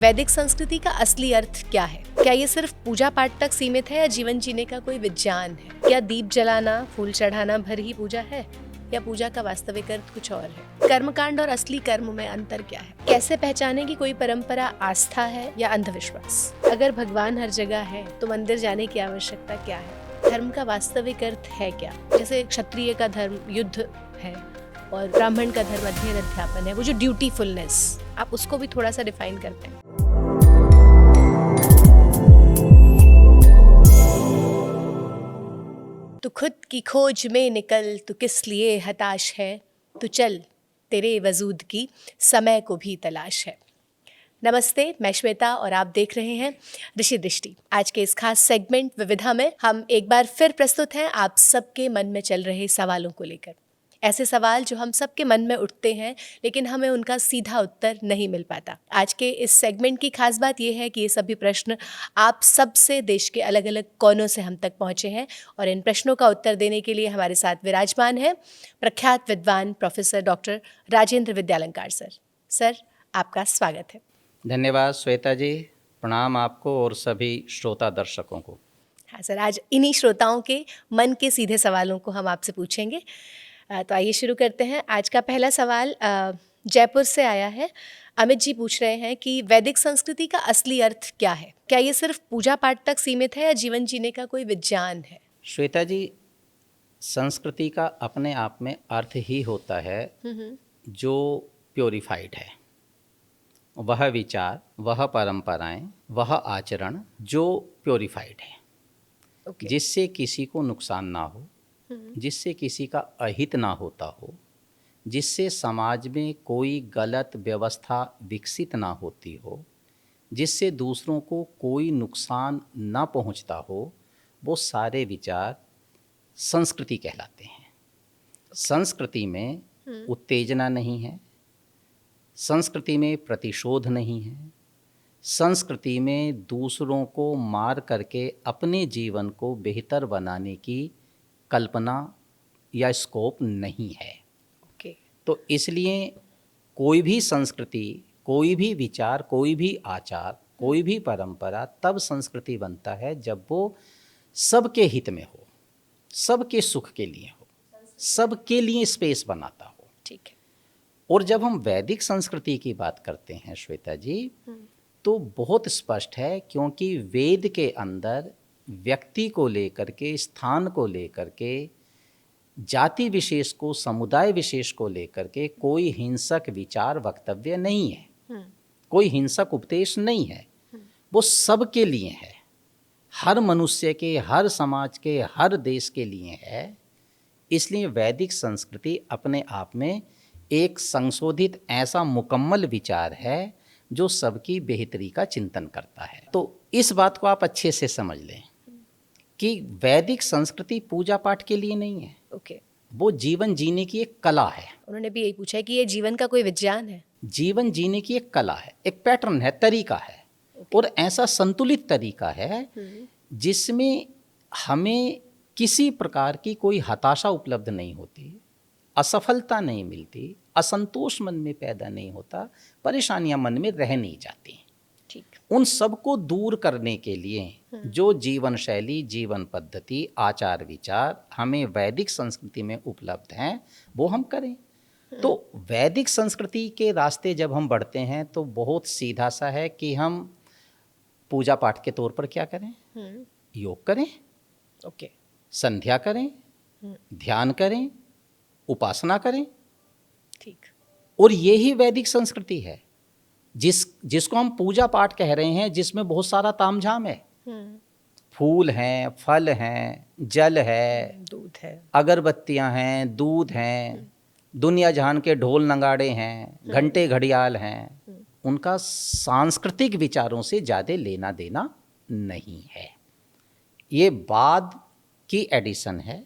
वैदिक संस्कृति का असली अर्थ क्या है? क्या ये सिर्फ पूजा पाठ तक सीमित है या जीवन जीने का कोई विज्ञान है? क्या दीप जलाना, फूल चढ़ाना भर ही पूजा है या पूजा का वास्तविक अर्थ कुछ और है? कर्मकांड और असली कर्म में अंतर क्या है? कैसे पहचाने कि कोई परंपरा आस्था है या अंधविश्वास? अगर भगवान हर जगह है तो मंदिर जाने की आवश्यकता क्या है? धर्म का वास्तविक अर्थ है क्या? जैसे क्षत्रिय का धर्म युद्ध है और ब्राह्मण का धर्म अध्ययन अध्यापन है, वो जो ड्यूटीफुलनेस, आप उसको भी थोड़ा सा डिफाइन करते हैं। तू खुद की खोज में निकल, तू किस लिए हताश है, तू चल तेरे वजूद की समय को भी तलाश है। नमस्ते, मैं श्वेता और आप देख रहे हैं ऋषि दृष्टि। आज के इस खास सेगमेंट विविधा में हम एक बार फिर प्रस्तुत हैं आप सबके मन में चल रहे सवालों को लेकर। ऐसे सवाल जो हम सबके मन में उठते हैं लेकिन हमें उनका सीधा उत्तर नहीं मिल पाता। आज के इस सेगमेंट की खास बात यह है कि ये सभी प्रश्न आप सबसे देश के अलग अलग कोनों से हम तक पहुँचे हैं और इन प्रश्नों का उत्तर देने के लिए हमारे साथ विराजमान है प्रख्यात विद्वान प्रोफेसर डॉक्टर राजेंद्र विद्यालंकार सर। सर, आपका स्वागत है। धन्यवाद श्वेता जी, प्रणाम आपको और सभी श्रोता दर्शकों को। हाँ सर, आज इन्हीं श्रोताओं के मन के सीधे सवालों को हम आपसे पूछेंगे। तो आइए शुरू करते हैं। आज का पहला सवाल जयपुर से आया है। अमित जी पूछ रहे हैं कि वैदिक संस्कृति का असली अर्थ क्या है? क्या ये सिर्फ पूजा पाठ तक सीमित है या जीवन जीने का कोई विज्ञान है? श्वेता जी, संस्कृति का अपने आप में अर्थ ही होता है जो प्योरीफाइड है। वह विचार, वह परंपराएं, वह आचरण जो प्योरीफाइड है, जिससे किसी को नुकसान ना हो, जिससे किसी का अहित ना होता हो, जिससे समाज में कोई गलत व्यवस्था विकसित ना होती हो, जिससे दूसरों को कोई नुकसान ना पहुंचता हो, वो सारे विचार संस्कृति कहलाते हैं। संस्कृति में उत्तेजना नहीं है, संस्कृति में प्रतिशोध नहीं है, संस्कृति में दूसरों को मार करके अपने जीवन को बेहतर बनाने की कल्पना या स्कोप नहीं है। तो इसलिए कोई भी संस्कृति, कोई भी विचार, कोई भी आचार, कोई भी परंपरा तब संस्कृति बनता है जब वो सबके हित में हो, सबके सुख के लिए हो, सबके लिए स्पेस बनाता हो। ठीक है। और जब हम वैदिक संस्कृति की बात करते हैं श्वेता जी, तो बहुत स्पष्ट है, क्योंकि वेद के अंदर व्यक्ति को लेकर के, स्थान को लेकर के, जाति विशेष को, समुदाय विशेष को लेकर के कोई हिंसक विचार वक्तव्य नहीं है, कोई हिंसक उपदेश नहीं है। वो सबके लिए है, हर मनुष्य के, हर समाज के, हर देश के लिए है। इसलिए वैदिक संस्कृति अपने आप में एक संशोधित ऐसा मुकम्मल विचार है जो सबकी बेहतरी का चिंतन करता है। तो इस बात को आप अच्छे से समझ लें कि वैदिक संस्कृति पूजा पाठ के लिए नहीं है। वो जीवन जीने की एक कला है। उन्होंने भी यही पूछा है कि ये जीवन का कोई विज्ञान है? जीवन जीने की एक कला है, एक पैटर्न है, तरीका है। और ऐसा संतुलित तरीका है जिसमें हमें किसी प्रकार की कोई हताशा उपलब्ध नहीं होती, असफलता नहीं मिलती, असंतोष मन में पैदा नहीं होता, परेशानियां मन में रह नहीं जाती। ठीक। उन सबको दूर करने के लिए जो जीवन शैली, जीवन पद्धति, आचार विचार हमें वैदिक संस्कृति में उपलब्ध हैं, वो हम करें। तो वैदिक संस्कृति के रास्ते जब हम बढ़ते हैं तो बहुत सीधा सा है कि हम पूजा पाठ के तौर पर क्या करें? योग करें, संध्या करें, ध्यान करें, उपासना करें। ठीक। और ये ही वैदिक संस्कृति है, जिसको हम पूजा पाठ कह रहे हैं, जिसमें बहुत सारा तामझाम है। फूल हैं, फल हैं, जल है, दूध है, अगरबत्तियां हैं, दूध हैं, दुनिया जहान के ढोल नगाड़े हैं, घंटे घड़ियाल हैं। उनका सांस्कृतिक विचारों से ज़्यादा लेना देना नहीं है। ये बाद की एडिशन है,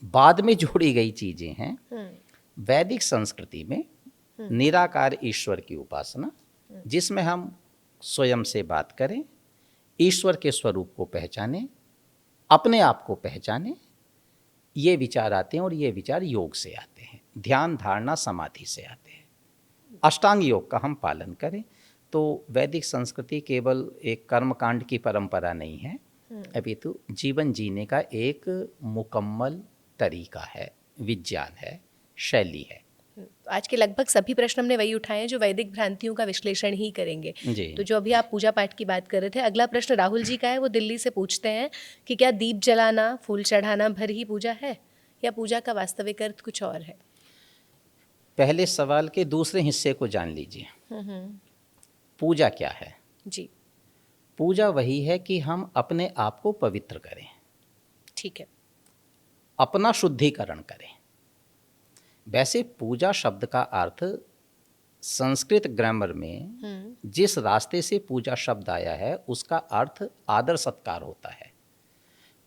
बाद में जोड़ी गई चीज़ें हैं। वैदिक संस्कृति में निराकार ईश्वर की उपासना, जिसमें हम स्वयं से बात करें, ईश्वर के स्वरूप को पहचानें, अपने आप को पहचानें, ये विचार आते हैं। और ये विचार योग से आते हैं, ध्यान, धारणा, समाधि से आते हैं। अष्टांग योग का हम पालन करें, तो वैदिक संस्कृति केवल एक कर्मकांड की परंपरा नहीं है, अपितु जीवन जीने का एक मुकम्मल तरीका है, विज्ञान है, शैली है। आज के लगभग सभी प्रश्न हमने वही उठाए हैं जो वैदिक भ्रांतियों का विश्लेषण ही करेंगे। जी। तो जो अभी आप पूजा पाठ की बात कर रहे थे, अगला प्रश्न राहुल जी का है। वो दिल्ली से पूछते हैं कि क्या दीप जलाना, फूल चढ़ाना भर ही पूजा है या पूजा का वास्तविक अर्थ कुछ और है? पहले सवाल के दूसरे हिस्से को जान लीजिए। पूजा क्या है? जी, पूजा वही है कि हम अपने आप को पवित्र करें, ठीक है। अपना शुद्धिकरण करें। वैसे पूजा शब्द का अर्थ संस्कृत ग्रामर में जिस रास्ते से पूजा शब्द आया है उसका अर्थ आदर सत्कार होता है।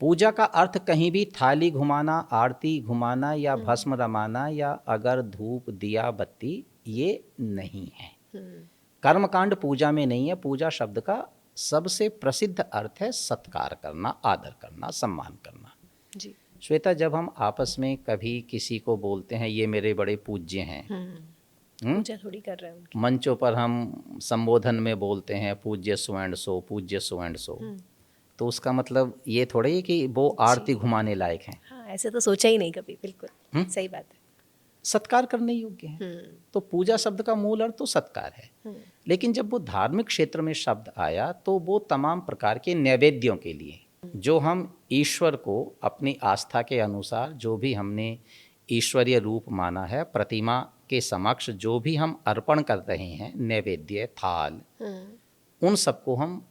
पूजा का अर्थ कहीं भी थाली घुमाना, आरती घुमाना या भस्म रमाना या अगर धूप दिया बत्ती, ये नहीं है। कर्मकांड पूजा में नहीं है। पूजा शब्द का सबसे प्रसिद्ध अर्थ है सत्कार करना, आदर करना, सम्मान करना। जी। श्वेता, जब हम आपस में कभी किसी को बोलते हैं ये मेरे बड़े पूज्य हैं, पूजा थोड़ी कर रहे हैं उनकी। मंचों पर हम संबोधन में बोलते हैं पूज्य सो एंड सो, पूज्य सो एंड सो, तो उसका मतलब ये थोड़ा ही कि वो आरती घुमाने लायक हैं। हाँ, ऐसे तो सोचा ही नहीं कभी। बिल्कुल सही बात है। सत्कार करने योग्य हैं। तो पूजा शब्द का मूल अर्थ तो सत्कार है। लेकिन जब वो धार्मिक क्षेत्र में शब्द आया तो वो तमाम प्रकार के नैवेद्यों के लिए, जो हम ईश्वर को अपनी आस्था के अनुसार, जो भी हमने ईश्वरीय रूप माना है, प्रतिमा के समक्ष जो भी हम अर्पण कर रहे हैं, नैवेद्य, थाल, उन सबको हम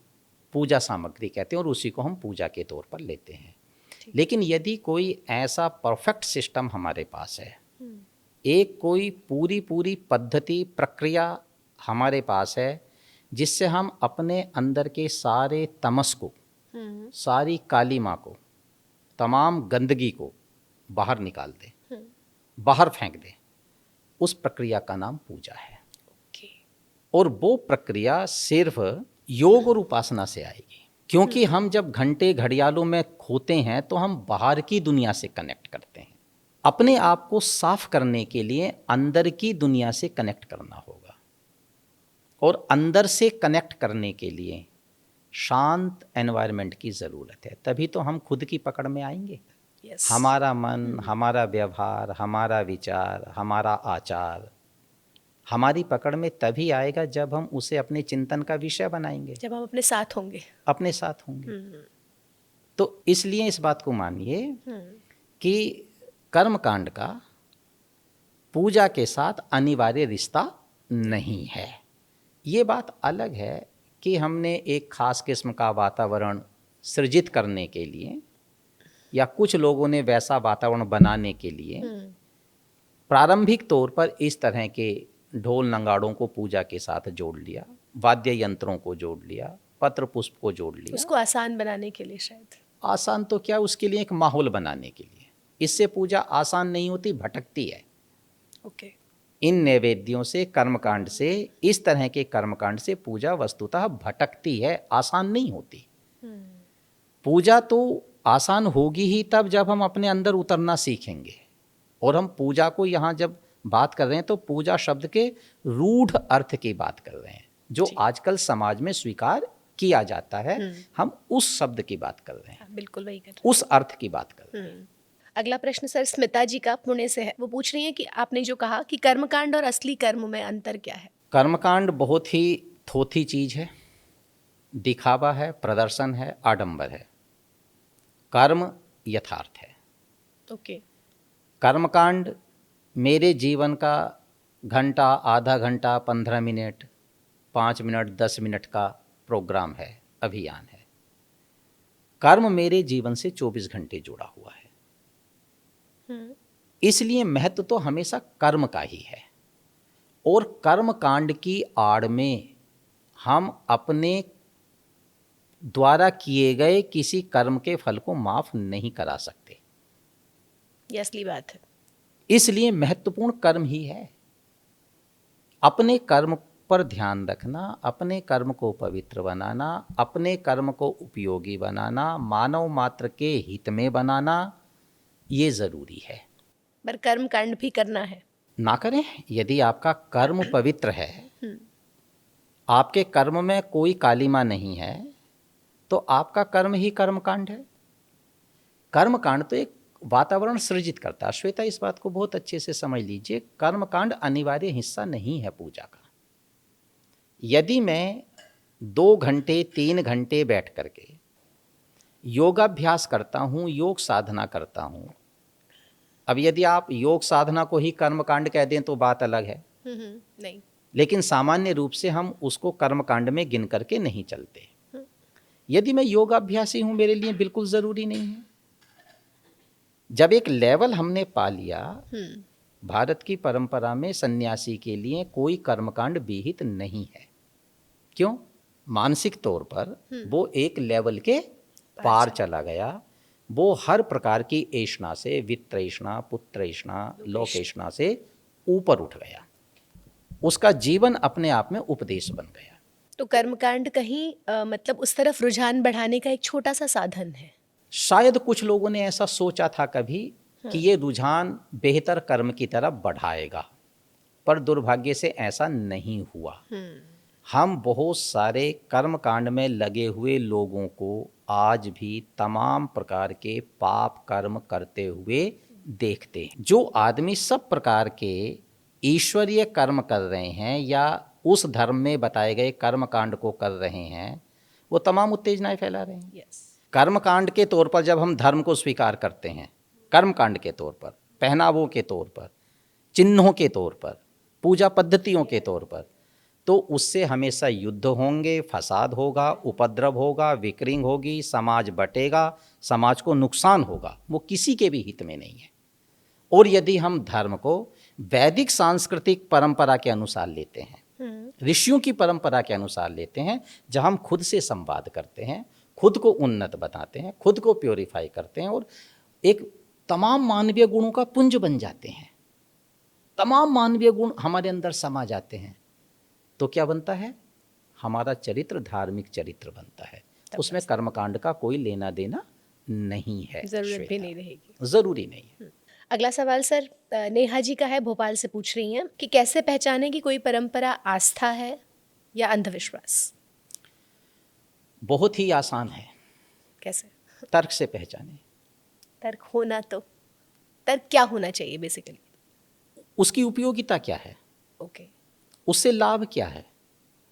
पूजा सामग्री कहते हैं और उसी को हम पूजा के तौर पर लेते हैं। लेकिन यदि कोई ऐसा परफेक्ट सिस्टम हमारे पास है, एक कोई पूरी पद्धति, प्रक्रिया हमारे पास है जिससे हम अपने अंदर के सारे तमस को, सारी कालीमा को, तमाम गंदगी को बाहर निकाल दें, बाहर फेंक दें, उस प्रक्रिया का नाम पूजा है। और वो प्रक्रिया सिर्फ योग और उपासना से आएगी, क्योंकि हम जब घंटे घड़ियालों में खोते हैं तो हम बाहर की दुनिया से कनेक्ट करते हैं। अपने आप को साफ करने के लिए अंदर की दुनिया से कनेक्ट करना होगा, और अंदर से कनेक्ट करने के लिए शांत एनवायरनमेंट की ज़रूरत है। तभी तो हम खुद की पकड़ में आएंगे। हमारा मन, हमारा व्यवहार, हमारा विचार, हमारा आचार हमारी पकड़ में तभी आएगा जब हम उसे अपने चिंतन का विषय बनाएंगे, जब हम अपने साथ होंगे। अपने साथ होंगे। तो इसलिए इस बात को मानिए कि कर्मकांड का पूजा के साथ अनिवार्य रिश्ता नहीं है। ये बात अलग है कि हमने एक खास किस्म का वातावरण सृजित करने के लिए या कुछ लोगों ने वैसा वातावरण बनाने के लिए प्रारंभिक तौर पर इस तरह के ढोल नगाड़ों को पूजा के साथ जोड़ लिया, वाद्य यंत्रों को जोड़ लिया, पत्र पुष्प को जोड़ लिया, उसको आसान बनाने के लिए। शायद आसान तो क्या, उसके लिए एक माहौल बनाने के लिए। इससे पूजा आसान नहीं होती, भटकती है। ओके। इन नैवेद्यों से, कर्मकांड से, इस तरह के कर्मकांड से पूजा वस्तुतः भटकती है, आसान नहीं होती। पूजा तो आसान होगी ही तब जब हम अपने अंदर उतरना सीखेंगे। और हम पूजा को यहाँ जब बात कर रहे हैं तो पूजा शब्द के रूढ़ अर्थ की बात कर रहे हैं, जो आजकल समाज में स्वीकार किया जाता है। हम उस शब्द की बात कर रहे हैं, बिल्कुल वही कर रहे हैं, उस अर्थ की बात कर रहे हैं। अगला प्रश्न सर स्मिता जी का पुणे से है। वो पूछ रही हैं कि आपने जो कहा कि कर्मकांड और असली कर्म में अंतर क्या है? कर्मकांड बहुत ही थोथी चीज है, दिखावा है, प्रदर्शन है, आडंबर है। कर्म यथार्थ है। ओके। कर्मकांड मेरे जीवन का घंटा, आधा घंटा, 15 मिनट, 5 मिनट, 10 मिनट का प्रोग्राम है, अभियान है। कर्म मेरे जीवन से 24 घंटे जुड़ा हुआ है। इसलिए महत्व तो हमेशा कर्म का ही है। और कर्म कांड की आड़ में हम अपने द्वारा किए गए किसी कर्म के फल को माफ नहीं करा सकते। ये असली बात है। इसलिए महत्वपूर्ण कर्म ही है। अपने कर्म पर ध्यान रखना, अपने कर्म को पवित्र बनाना, अपने कर्म को उपयोगी बनाना, मानव मात्र के हित में बनाना, ये जरूरी है। पर कर्म कांड भी करना है। ना करें, यदि आपका कर्म पवित्र है आपके कर्म में कोई कालिमा नहीं है तो आपका कर्म ही कर्मकांड है। कर्मकांड तो एक वातावरण सृजित करता है। श्वेता, इस बात को बहुत अच्छे से समझ लीजिए, कर्मकांड अनिवार्य हिस्सा नहीं है पूजा का। यदि मैं 2 घंटे 3 घंटे बैठ करके योगाभ्यास करता हूँ, योग साधना करता हूँ, अब यदि आप योग साधना को ही कर्मकांड कह दें तो बात अलग है, नहीं, लेकिन सामान्य रूप से हम उसको कर्मकांड में गिन करके नहीं चलते। यदि मैं योगाभ्यासी हूँ, मेरे लिए बिल्कुल ज़रूरी नहीं है। जब एक लेवल हमने पा लिया, भारत की परंपरा में सन्यासी के लिए कोई कर्मकांड विहित नहीं है। क्यों? मानसिक तौर पर वो एक लेवल के पार चला गया। वो हर प्रकार की ऐषणा से, वित्तैषणा, पुत्रैषणा, लोकेषणा से ऊपर उठ गया। उसका जीवन अपने आप में उपदेश बन गया। तो कर्मकांड कहीं मतलब उस तरफ रुझान बढ़ाने का एक छोटा सा साधन है। शायद कुछ लोगों ने ऐसा सोचा था कभी कि ये रुझान बेहतर कर्म की तरफ बढ़ाएगा, पर दुर्भाग्य से ऐसा नहीं हुआ। हम बहुत सारे कर्मकांड में लगे हुए लोगों को आज भी तमाम प्रकार के पाप कर्म करते हुए देखते हैं। जो आदमी सब प्रकार के ईश्वरीय कर्म कर रहे हैं या उस धर्म में बताए गए कर्मकांड को कर रहे हैं, वो तमाम उत्तेजनाएं फैला रहे हैं। कर्मकांड के तौर पर जब हम धर्म को स्वीकार करते हैं, कर्मकांड के तौर पर, पहनावों के तौर पर, चिन्हों के तौर पर, पूजा पद्धतियों के तौर पर, तो उससे हमेशा युद्ध होंगे, फसाद होगा, उपद्रव होगा, विक्रिंग होगी, समाज बटेगा, समाज को नुकसान होगा। वो किसी के भी हित में नहीं है। और यदि हम धर्म को वैदिक सांस्कृतिक परंपरा के अनुसार लेते हैं, ऋषियों की परंपरा के अनुसार लेते हैं, जहाँ हम खुद से संवाद करते हैं, खुद को उन्नत बनाते हैं, खुद को प्योरीफाई करते हैं और एक तमाम मानवीय गुणों का पुंज बन जाते हैं, तमाम मानवीय गुण हमारे अंदर समा जाते हैं, तो क्या बनता है? हमारा चरित्र धार्मिक चरित्र बनता है। उसमें कर्मकांड का कोई लेना देना नहीं है, जरूरत भी नहीं रहेगी, जरूरी नहीं है। अगला सवाल सर नेहा जी का है, भोपाल से पूछ रही हैं कि कैसे पहचाने कि कोई परंपरा आस्था है या अंधविश्वास? बहुत ही आसान है। कैसे? तर्क से पहचाने। तर्क होना, तो तर्क क्या होना चाहिए बेसिकली? उसकी उपयोगिता क्या है, ओके, उससे लाभ क्या है,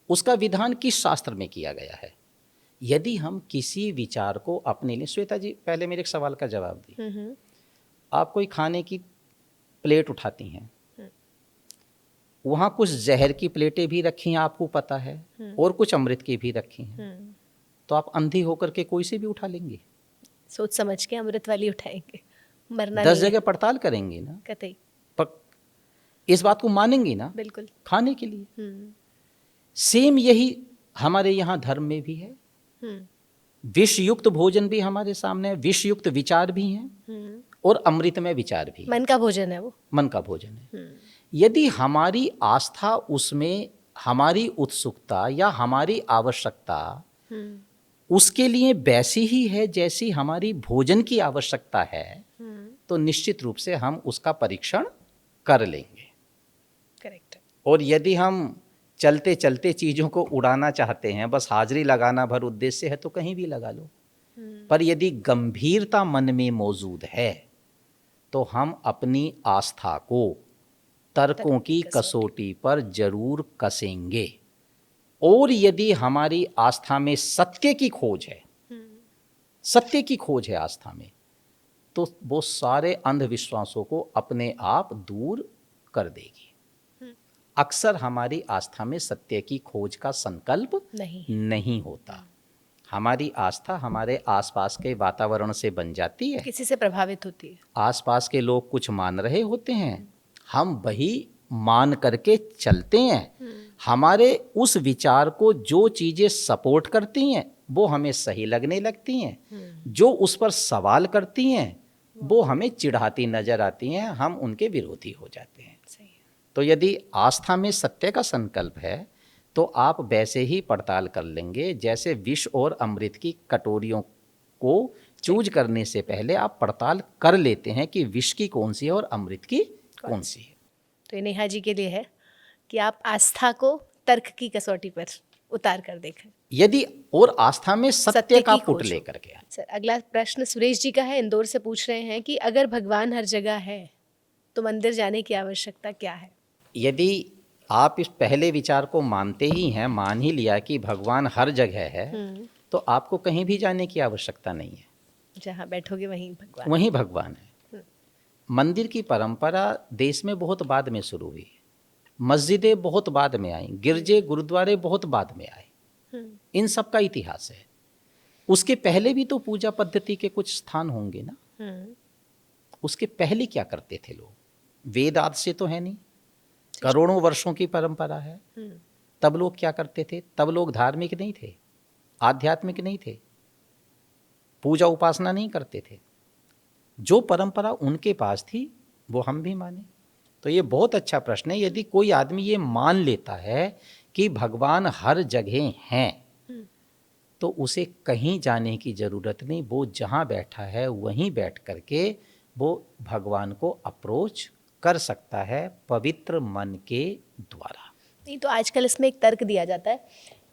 उसका विधान किस शास्त्र में किया गया है। यदि हम किसी विचार को अपने लिए, श्वेता जी पहले मेरे एक सवाल का जवाब दी। आप कोई खाने की प्लेट उठाती हैं, वहाँ कुछ जहर की प्लेटें भी रखी हैं, आपको पता है, और कुछ अमृत की भी रखी हैं, तो आप अंधी होकर के कोई से भी उठा लेंगे? सोच समझ के अमृत वाली उठाएंगे, मरना 10 जगह पड़ताल करेंगे ना, कतई, पर इस बात को मानेंगे ना, बिल्कुल, खाने के लिए। सेम यही हमारे यहाँ धर्म में भी है। विषयुक्त भोजन भी हमारे सामने है, विषयुक्त विचार भी हैं, और अमृत में विचार भी। मन का भोजन है वो, मन का भोजन है। यदि हमारी आस्था उसमें, हमारी उत्सुकता या हमारी आवश्यकता उसके लिए वैसी ही है जैसी हमारी भोजन की आवश्यकता है, तो निश्चित रूप से हम उसका परीक्षण कर लेंगे। करेक्ट। और यदि हम चलते चलते चीज़ों को उड़ाना चाहते हैं, बस हाजिरी लगाना भर उद्देश्य है, तो कहीं भी लगा लो। पर यदि गंभीरता मन में मौजूद है, तो हम अपनी आस्था को तर्कों की कसौटी पर जरूर कसेंगे। और यदि हमारी आस्था में सत्य की खोज है, सत्य की खोज है आस्था में, तो वो सारे अंधविश्वासों को अपने आप दूर कर देगी। अक्सर हमारी आस्था में सत्य की खोज का संकल्प नहीं होता। हमारी आस्था हमारे आसपास के वातावरण से बन जाती है, किसी से प्रभावित होती है। आसपास के लोग कुछ मान रहे होते हैं, हम वही मान करके चलते हैं। हमारे उस विचार को जो चीज़ें सपोर्ट करती हैं वो हमें सही लगने लगती हैं, जो उस पर सवाल करती हैं वो हमें चिढ़ाती नजर आती हैं, हम उनके विरोधी हो जाते हैं। तो यदि आस्था में सत्य का संकल्प है, तो आप वैसे ही पड़ताल कर लेंगे जैसे विष और अमृत की कटोरियों को चूज करने से पहले आप पड़ताल कर लेते हैं कि विष की कौन सी है और अमृत की कौन सी है। तो नेहा जी के लिए है कि आप आस्था को तर्क की कसौटी पर उतार कर देखें। यदि और आस्था में सत्य का की पुट खोज हो। लेकर के। सर, अगला प्रश्न सुरेश जी का है, इंदौर से पूछ रहे हैं कि अगर भगवान हर जगह है तो मंदिर जाने की आवश्यकता क्या है? यदि आप इस पहले विचार को मानते ही हैं, मान ही लिया कि भगवान हर जगह है, तो आपको कहीं भी जाने की आवश्यकता नहीं है। जहाँ बैठोगे वहीं भगवान। वहीं भगवान है। मंदिर की परंपरा देश में बहुत बाद में शुरू हुई, मस्जिदें बहुत बाद में आई, गिरजे गुरुद्वारे बहुत बाद में आए, इन सब का इतिहास है। उसके पहले भी तो पूजा पद्धति के कुछ स्थान होंगे ना। उसके पहले क्या करते थे लोग? वेद आदि से तो है नहीं, करोड़ों वर्षों की परंपरा है। तब लोग क्या करते थे? तब लोग धार्मिक नहीं थे, आध्यात्मिक नहीं थे, पूजा उपासना नहीं करते थे। जो परंपरा उनके पास थी वो हम भी माने। तो ये बहुत अच्छा प्रश्न है। यदि कोई आदमी ये मान लेता है कि भगवान हर जगह हैं, तो उसे कहीं जाने की जरूरत नहीं। वो जहाँ बैठा है वहीं बैठ करके वो भगवान को अप्रोच कर सकता है पवित्र मन के द्वारा। नहीं तो आजकल इसमें एक तर्क दिया जाता है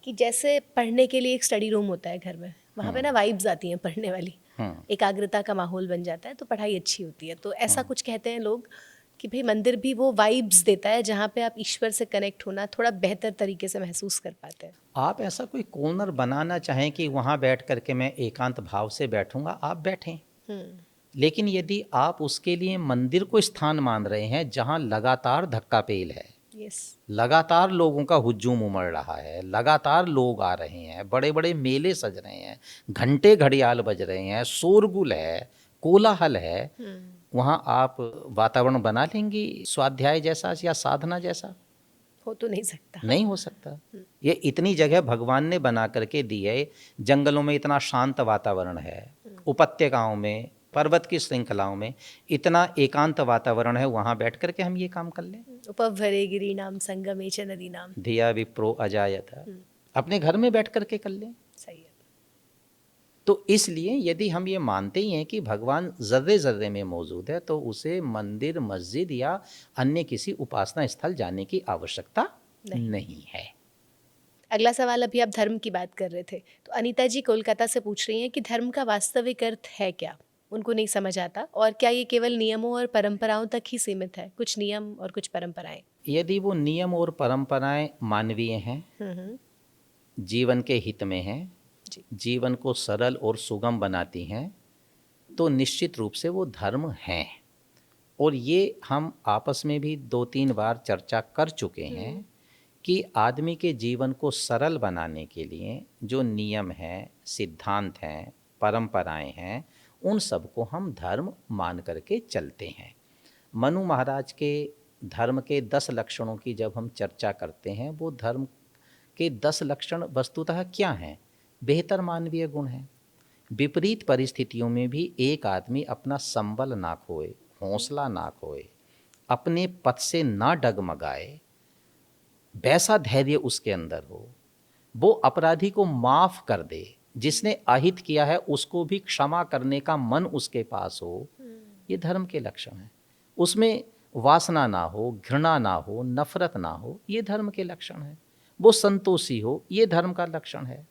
कि जैसे पढ़ने के लिए एक स्टडी रूम होता है घर में, वहाँ पे ना वाइब्स आती हैं पढ़ने वाली, एकाग्रता का माहौल बन जाता है, तो पढ़ाई अच्छी होती है। तो ऐसा कुछ कहते हैं लोग कि भाई मंदिर भी वो वाइब्स देता है जहाँ पे आप ईश्वर से कनेक्ट होना थोड़ा बेहतर तरीके से महसूस कर पाते हैं। आप ऐसा कोई कॉर्नर बनाना चाहें कि वहाँ बैठ करके मैं एकांत भाव से बैठूंगा, आप बैठें। लेकिन यदि आप उसके लिए मंदिर को स्थान मान रहे हैं जहाँ लगातार धक्का पेल है, लगातार लोगों का हुज्जूम उमड़ रहा है, लगातार लोग आ रहे हैं, बड़े बड़े मेले सज रहे हैं, घंटे घड़ियाल बज रहे हैं, शोरगुल है, कोलाहल है, वहाँ आप वातावरण बना लेंगी स्वाध्याय जैसा या साधना जैसा? हो तो नहीं सकता। नहीं हो सकता। ये इतनी जगह भगवान ने बना करके दी है। जंगलों में इतना शांत वातावरण है, उपत्यकाओं में, पर्वत की श्रृंखलाओं में इतना एकांत वातावरण है, वहाँ बैठ करके हम ये काम कर लें। उपवरे गिरी नाम संगमे च नदी नाम धिया विप्रो अजायत, अपने घर में बैठ करके कर लें। सही है। तो इसलिए यदि हम ये मानते ही हैं कि भगवान जर्रे जर्रे में मौजूद है, तो उसे मंदिर, मस्जिद या अन्य किसी उपासना स्थल जाने की आवश्यकता नहीं है। अगला सवाल, अभी आप धर्म की बात कर रहे थे, तो अनीता जी कोलकाता से पूछ रही हैं कि धर्म का वास्तविक अर्थ है क्या? उनको नहीं समझ आता, और क्या ये केवल नियमों और परंपराओं तक ही सीमित है? कुछ नियम और कुछ परंपराएं। यदि वो नियम और परंपराएं मानवीय हैं, जीवन के हित में हैं, जीवन को सरल और सुगम बनाती हैं, तो निश्चित रूप से वो धर्म हैं। और ये हम आपस में भी 2-3 बार चर्चा कर चुके हैं कि आदमी के जीवन को सरल बनाने के लिए जो नियम हैं, सिद्धांत हैं, परंपराएं हैं, उन सबको हम धर्म मान करके चलते हैं। मनु महाराज के धर्म के 10 लक्षणों की जब हम चर्चा करते हैं, वो धर्म के 10 लक्षण वस्तुतः क्या हैं? बेहतर मानवीय गुण हैं। विपरीत परिस्थितियों में भी एक आदमी अपना संबल ना खोए, हौसला ना खोए, अपने पथ से ना डगमगाए, वैसा धैर्य उसके अंदर हो, वो अपराधी को माफ कर दे, जिसने अहित किया है उसको भी क्षमा करने का मन उसके पास हो, ये धर्म के लक्षण हैं। उसमें वासना ना हो, घृणा ना हो, नफरत ना हो, ये धर्म के लक्षण हैं। वो संतोषी हो, ये धर्म का लक्षण है।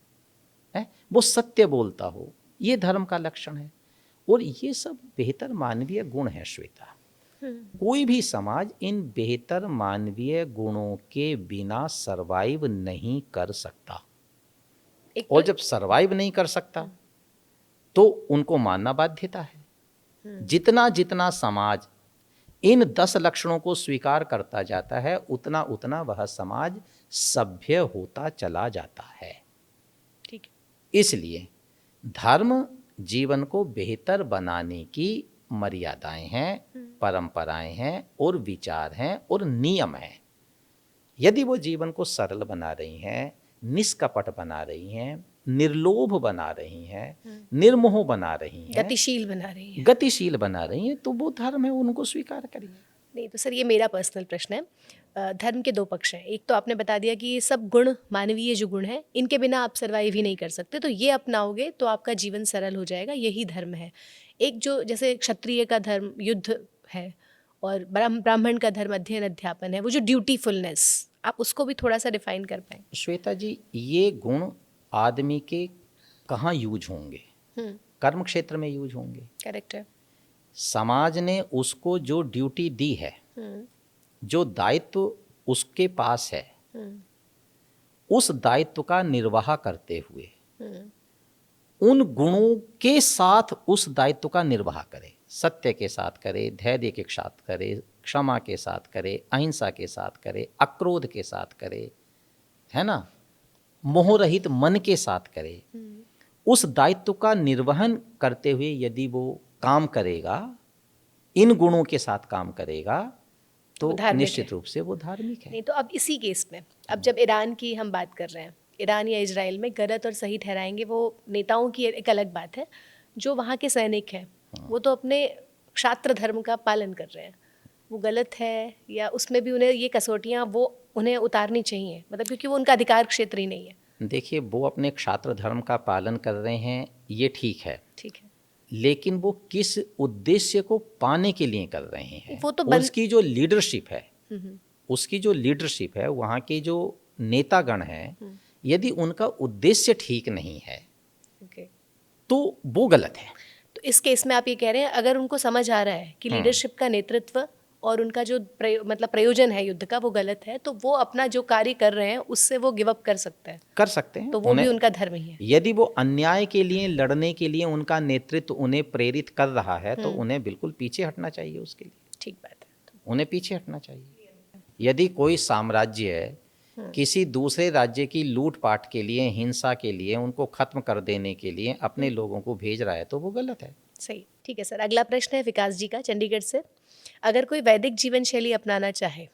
वो सत्य बोलता हो, ये धर्म का लक्षण है। और ये सब बेहतर मानवीय गुण हैं श्वेता। कोई भी समाज इन बेहतर मानवीय गुणों के बिना सरवाइव नहीं कर सकता। और जब सरवाइव नहीं कर सकता तो उनको मानना बाध्यता है। जितना जितना समाज इन 10 लक्षणों को स्वीकार करता जाता है, उतना उतना वह समाज सभ्य होता चला जाता है। ठीक। इसलिए धर्म जीवन को बेहतर बनाने की मर्यादाएं हैं, परंपराएं हैं और विचार हैं और नियम हैं। यदि वो जीवन को सरल बना रही हैं, निष्कपट बना रही हैं, निर्लोभ बना रही हैं, निर्मोह बना रही हैं, गतिशील बना रही हैं, तो वो धर्म है, उनको स्वीकार करिए। नहीं तो सर, ये मेरा पर्सनल प्रश्न है। धर्म के 2 पक्ष हैं। एक तो आपने बता दिया कि ये सब गुण, मानवीय जो गुण हैं, इनके बिना आप सर्वाइव ही नहीं कर सकते, तो ये अपनाओगे तो आपका जीवन सरल हो जाएगा, यही धर्म है। एक जो जैसे क्षत्रिय का धर्म युद्ध है और ब्राह्मण का धर्म अध्ययन अध्यापन है, वो जो ड्यूटीफुलनेस, आप उसको भी थोड़ा सा डिफाइन कर पाएं। श्वेता जी, ये गुण आदमी के कहाँ यूज होंगे? कर्म क्षेत्र में यूज होंगे। करेक्ट है। समाज ने उसको जो ड्यूटी दी है, जो दायित्व उसके पास है, उस दायित्व का निर्वाह करते हुए उन गुणों के साथ उस दायित्व का निर्वाह करे। सत्य के साथ करे, धैर्य के साथ करे, क्षमा के साथ करे, अहिंसा के साथ करे, अक्रोध के साथ करे, है ना, मोहरहित मन के साथ करे। उस दायित्व का निर्वहन करते हुए यदि वो काम करेगा, इन गुणों के साथ काम करेगा, तो निश्चित रूप से वो धार्मिक है। नहीं तो अब इसी केस में, अब जब ईरान की हम बात कर रहे हैं, ईरान या इजराइल में गलत और सही ठहराएंगे वो नेताओं की एक अलग बात है। जो वहाँ के सैनिक हैं वो तो अपने क्षात्र धर्म का पालन कर रहे हैं। वो गलत है या उसमें भी उन्हें ये कसौटियाँ वो उन्हें उतारनी चाहिए, मतलब क्योंकि वो उनका अधिकार क्षेत्र ही नहीं है। देखिए, वो अपने क्षात्र धर्म का पालन कर रहे हैं, ये ठीक है, लेकिन वो किस उद्देश्य को पाने के लिए कर रहे हैं, वो तो उसकी जो लीडरशिप है, उसकी जो लीडरशिप है, वहाँ के जो नेतागण हैं, यदि उनका उद्देश्य ठीक नहीं है तो वो गलत है। तो इस केस में आप ये कह रहे हैं अगर उनको समझ आ रहा है कि लीडरशिप का नेतृत्व और उनका जो मतलब प्रयोजन है युद्ध का वो गलत है, तो वो अपना जो कार्य कर रहे हैं उससे वो गिव अप कर सकते हैं, तो वो भी उनका धर्म ही है। यदि वो अन्याय के लिए लड़ने के लिए उनका नेतृत्व उन्हें प्रेरित कर रहा है तो उन्हें बिल्कुल पीछे हटना चाहिए उसके लिए। ठीक बात है, उन्हें पीछे हटना चाहिए। यदि कोई साम्राज्य किसी दूसरे राज्य की लूटपाट के लिए, हिंसा के लिए, उनको खत्म कर देने के लिए अपने लोगों को भेज रहा है तो वो गलत है। सही, ठीक है सर। अगला प्रश्न है विकास जी का, चंडीगढ़ से। अगर कोई वैदिक जीवन शैली अपनाना चाहे,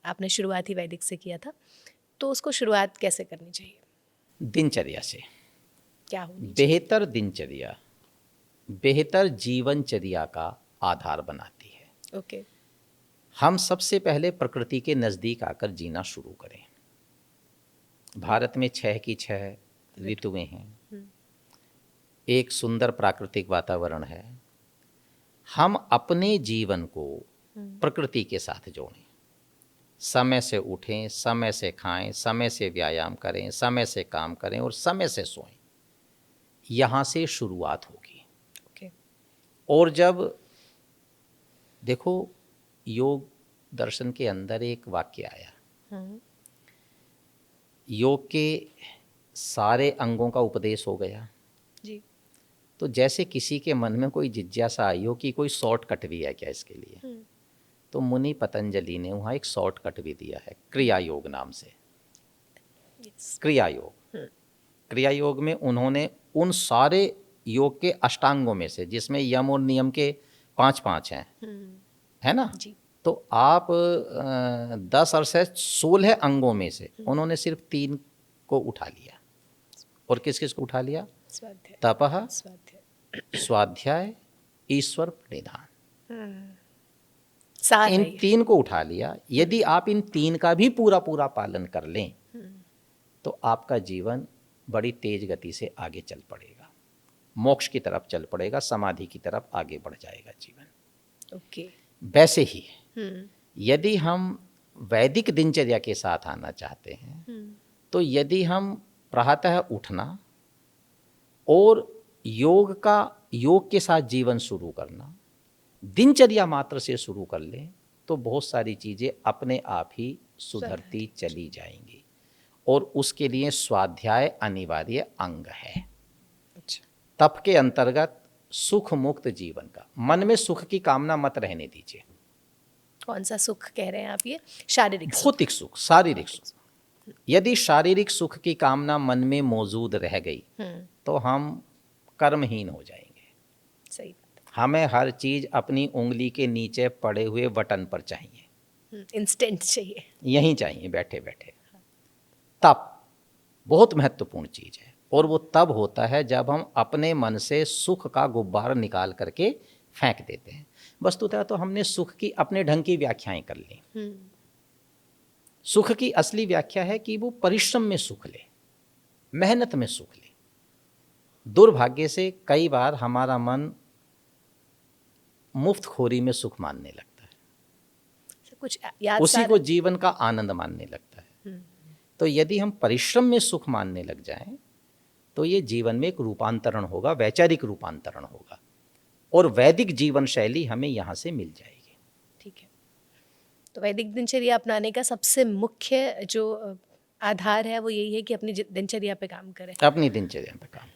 आपने शुरुआत ही वैदिक से किया था, तो उसको शुरुआत कैसे करनी चाहिए? दिनचर्या से। क्या होनी बेहतर दिनचर्या बेहतर जीवनचर्या का आधार बनाती है। ओके। हम सबसे पहले प्रकृति के नज़दीक आकर जीना शुरू करें। भारत में 6 की 6 ऋतुएं हैं, एक सुंदर प्राकृतिक वातावरण है। हम अपने जीवन को प्रकृति के साथ जोड़ें। समय से उठें, समय से खाएं, समय से व्यायाम करें, समय से काम करें और समय से सोएं। यहाँ से शुरुआत होगी। और जब देखो, योग दर्शन के अंदर एक वाक्य आया, योग के सारे अंगों का उपदेश हो गया जी। तो जैसे किसी के मन में कोई जिज्ञासा आई हो कि कोई शॉर्टकट भी है क्या इसके लिए, तो मुनि पतंजलि ने वहाँ एक शॉर्टकट भी दिया है, क्रिया योग नाम से। क्रिया योग, क्रिया योग में उन्होंने उन सारे योग के अष्टांगों में से, जिसमें यम और नियम के 5 हैं, है ना जी। तो आप 10 और से 16 अंगों में से उन्होंने सिर्फ 3 को उठा लिया। और किस किस को उठा लिया? तपः, स्वाध्याय, ईश्वर प्रणिधान। इन 3 को उठा लिया। यदि आप इन 3 का भी पूरा पूरा पालन कर लें तो आपका जीवन बड़ी तेज गति से आगे चल पड़ेगा, मोक्ष की तरफ चल पड़ेगा, समाधि की तरफ आगे बढ़ जाएगा जीवन। ओके। वैसे ही यदि हम वैदिक दिनचर्या के साथ आना चाहते हैं तो यदि हम प्रातः उठना और योग के साथ जीवन शुरू करना, दिनचर्या मात्र से शुरू कर लें तो बहुत सारी चीज़ें अपने आप ही सुधरती चली जाएंगी। और उसके लिए स्वाध्याय अनिवार्य अंग है। अच्छा। तप के अंतर्गत सुख मुक्त जीवन का, मन में सुख की कामना मत रहने दीजिए। कौन सा सुख कह रहे हैं आप? ये शारीरिक भौतिक सुख, शारीरिक सुख। यदि शारीरिक सुख की कामना मन में मौजूद रह गई तो हम कर्महीन हो जाएंगे। सही। हमें हर चीज अपनी उंगली के नीचे पड़े हुए बटन पर चाहिए, इंस्टेंट चाहिए, यहीं चाहिए बैठे बैठे। तप बहुत महत्वपूर्ण चीज है और वो तब होता है जब हम अपने मन से सुख का गुब्बार निकाल करके फेंक देते हैं। वस्तुतः तो हमने सुख की अपने ढंग की व्याख्याएं कर ली। सुख की असली व्याख्या है कि वो परिश्रम में सुख ले, मेहनत में सुख ले। दुर्भाग्य से कई बार हमारा मन मुफ्तखोरी में सुख मानने लगता है। कुछ याद उसी को जीवन का आनंद मानने लगता है। तो यदि हम परिश्रम में सुख मानने लग जाएं तो ये जीवन में एक रूपांतरण होगा, वैचारिक रूपांतरण होगा, और वैदिक जीवन शैली हमें यहाँ से मिल जाएगी। ठीक है, तो वैदिक दिनचर्या अपनाने का सबसे मुख्य जो आधार है वो यही है कि अपनी दिनचर्या पे काम करें। अपनी दिनचर्या पे काम